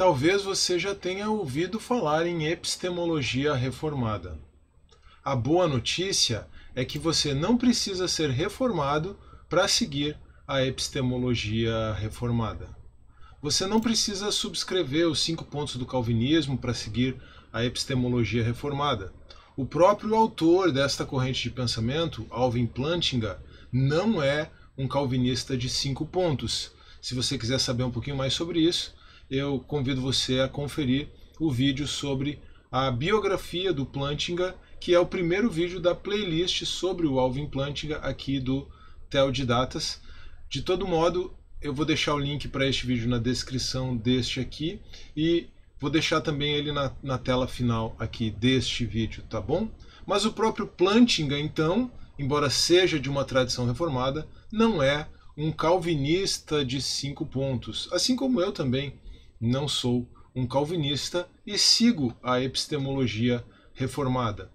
Talvez você já tenha ouvido falar em epistemologia reformada. A boa notícia é que você não precisa ser reformado para seguir a epistemologia reformada. Você não precisa subscrever os 5 pontos do calvinismo para seguir a epistemologia reformada. O próprio autor desta corrente de pensamento, Alvin Plantinga, não é um calvinista de 5 pontos. Se você quiser saber um pouquinho mais sobre isso, eu convido você a conferir o vídeo sobre a biografia do Plantinga, que é o primeiro vídeo da playlist sobre o Alvin Plantinga aqui do Teodidatas. De todo modo, eu vou deixar o link para este vídeo na descrição deste aqui e vou deixar também ele na tela final aqui deste vídeo, tá bom? Mas o próprio Plantinga, então, embora seja de uma tradição reformada, não é um calvinista de 5 pontos, assim como eu também não sou um calvinista e sigo a epistemologia reformada.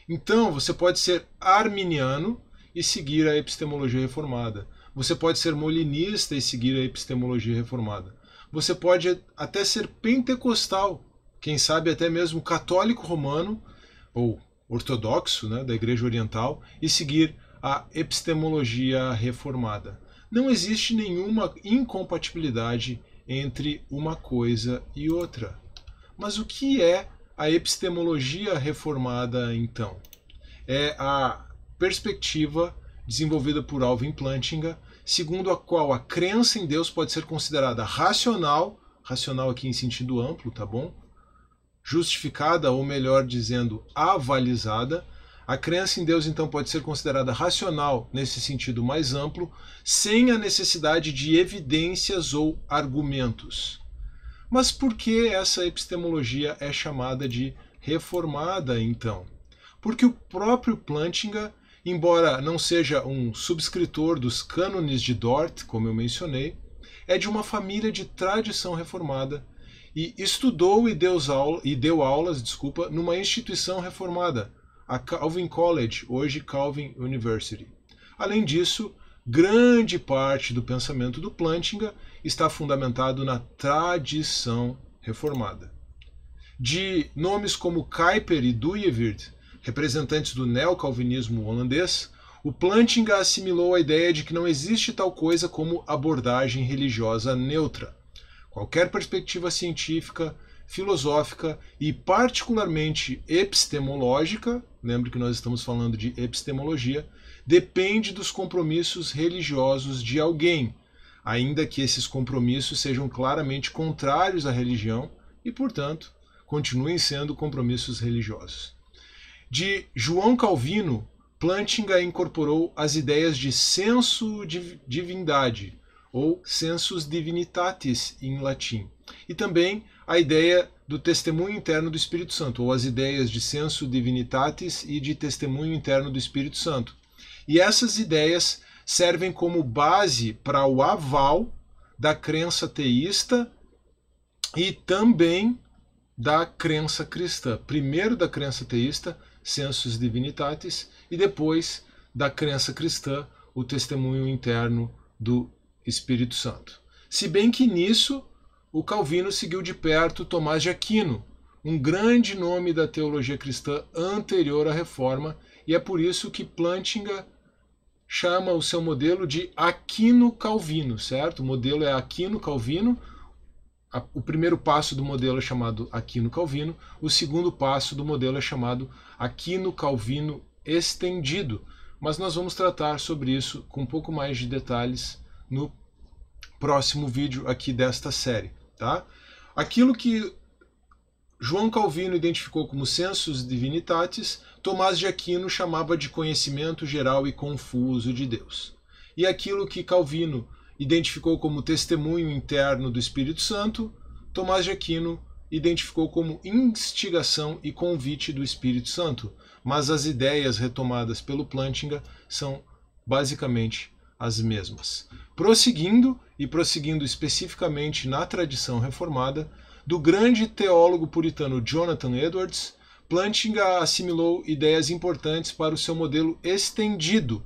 Então, você pode ser arminiano e seguir a epistemologia reformada. Você pode ser molinista e seguir a epistemologia reformada. Você pode até ser pentecostal, quem sabe até mesmo católico romano ou ortodoxo, né, da Igreja Oriental, e seguir a epistemologia reformada. Não existe nenhuma incompatibilidade entre uma coisa e outra. Mas o que é a epistemologia reformada, então? É a perspectiva desenvolvida por Alvin Plantinga, segundo a qual a crença em Deus pode ser considerada racional aqui em sentido amplo, tá bom? Justificada, ou melhor dizendo, avalizada. A crença em Deus, então, pode ser considerada racional nesse sentido mais amplo, sem a necessidade de evidências ou argumentos. Mas por que essa epistemologia é chamada de reformada, então? Porque o próprio Plantinga, embora não seja um subscritor dos cânones de Dort, como eu mencionei, é de uma família de tradição reformada e estudou e deu aulas, numa instituição reformada, a Calvin College, hoje Calvin University. Além disso, grande parte do pensamento do Plantinga está fundamentado na tradição reformada. De nomes como Kuyper e Dooyeweerd, representantes do neocalvinismo holandês, o Plantinga assimilou a ideia de que não existe tal coisa como abordagem religiosa neutra. Qualquer perspectiva científica, filosófica e particularmente epistemológica, lembre que nós estamos falando de epistemologia, depende dos compromissos religiosos de alguém, ainda que esses compromissos sejam claramente contrários à religião e, portanto, continuem sendo compromissos religiosos. De João Calvino, Plantinga incorporou as ideias de sensu divindade, ou sensus divinitatis em latim, e também a ideia do testemunho interno do Espírito Santo, ou as ideias de sensu divinitatis e de testemunho interno do Espírito Santo. E essas ideias servem como base para o aval da crença teísta e também da crença cristã. Primeiro da crença teísta, sensus divinitatis, e depois da crença cristã, o testemunho interno do Espírito Santo. Se bem que nisso o Calvino seguiu de perto Tomás de Aquino, um grande nome da teologia cristã anterior à Reforma, e é por isso que Plantinga chama o seu modelo de Aquino-Calvino, certo? O modelo é Aquino-Calvino. O primeiro passo do modelo é chamado Aquino-Calvino, o segundo passo do modelo é chamado Aquino-Calvino estendido. Mas nós vamos tratar sobre isso com um pouco mais de detalhes no próximo vídeo aqui desta série, tá? Aquilo que João Calvino identificou como sensus divinitatis, Tomás de Aquino chamava de conhecimento geral e confuso de Deus. E aquilo que Calvino identificou como testemunho interno do Espírito Santo, Tomás de Aquino identificou como instigação e convite do Espírito Santo, mas as ideias retomadas pelo Plantinga são basicamente as mesmas. Prosseguindo especificamente na tradição reformada, do grande teólogo puritano Jonathan Edwards, Plantinga assimilou ideias importantes para o seu modelo estendido.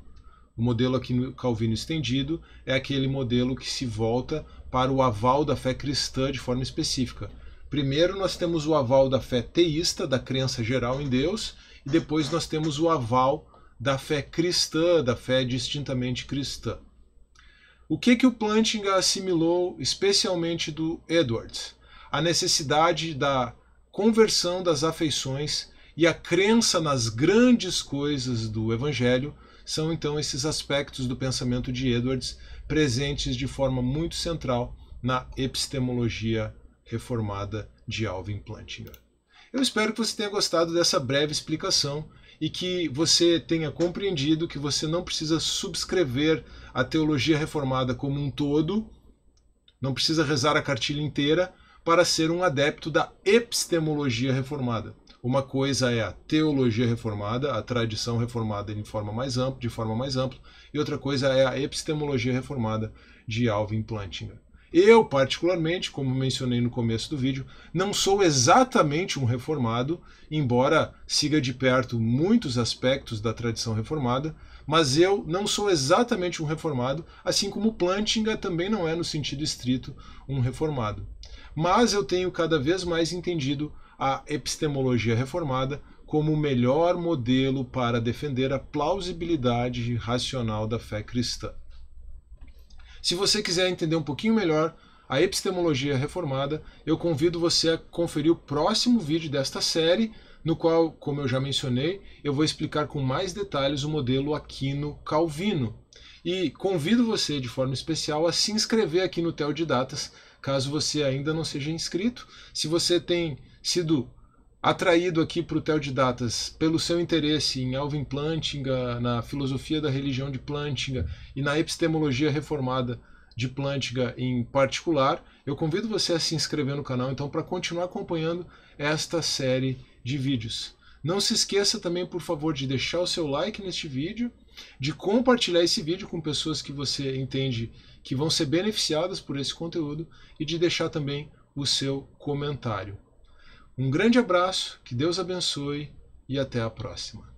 O modelo aqui no Calvino estendido é aquele modelo que se volta para o aval da fé cristã de forma específica. Primeiro nós temos o aval da fé teísta, da crença geral em Deus, e depois nós temos o aval da fé cristã, da fé distintamente cristã. O que o Plantinga assimilou, especialmente do Edwards? A necessidade da conversão das afeições e a crença nas grandes coisas do Evangelho são então esses aspectos do pensamento de Edwards presentes de forma muito central na epistemologia reformada de Alvin Plantinga. Eu espero que você tenha gostado dessa breve explicação e que você tenha compreendido que você não precisa subscrever a teologia reformada como um todo, não precisa rezar a cartilha inteira para ser um adepto da epistemologia reformada. Uma coisa é a teologia reformada, a tradição reformada de forma mais ampla, e outra coisa é a epistemologia reformada de Alvin Plantinga. Eu, particularmente, como mencionei no começo do vídeo, não sou exatamente um reformado, embora siga de perto muitos aspectos da tradição reformada, mas eu não sou exatamente um reformado, assim como Plantinga também não é, no sentido estrito, um reformado. Mas eu tenho cada vez mais entendido a epistemologia reformada como o melhor modelo para defender a plausibilidade racional da fé cristã. Se você quiser entender um pouquinho melhor a epistemologia reformada, eu convido você a conferir o próximo vídeo desta série, no qual, como eu já mencionei, eu vou explicar com mais detalhes o modelo Aquino-Calvino. E convido você, de forma especial, a se inscrever aqui no Teodidatas, caso você ainda não seja inscrito. Se você tem sido atraído aqui para o Teodidatas pelo seu interesse em Alvin Plantinga, na filosofia da religião de Plantinga e na epistemologia reformada de Plantinga em particular, eu convido você a se inscrever no canal então para continuar acompanhando esta série de vídeos. Não se esqueça também, por favor, de deixar o seu like neste vídeo, de compartilhar esse vídeo com pessoas que você entende que vão ser beneficiadas por esse conteúdo e de deixar também o seu comentário. Um grande abraço, que Deus abençoe e até a próxima.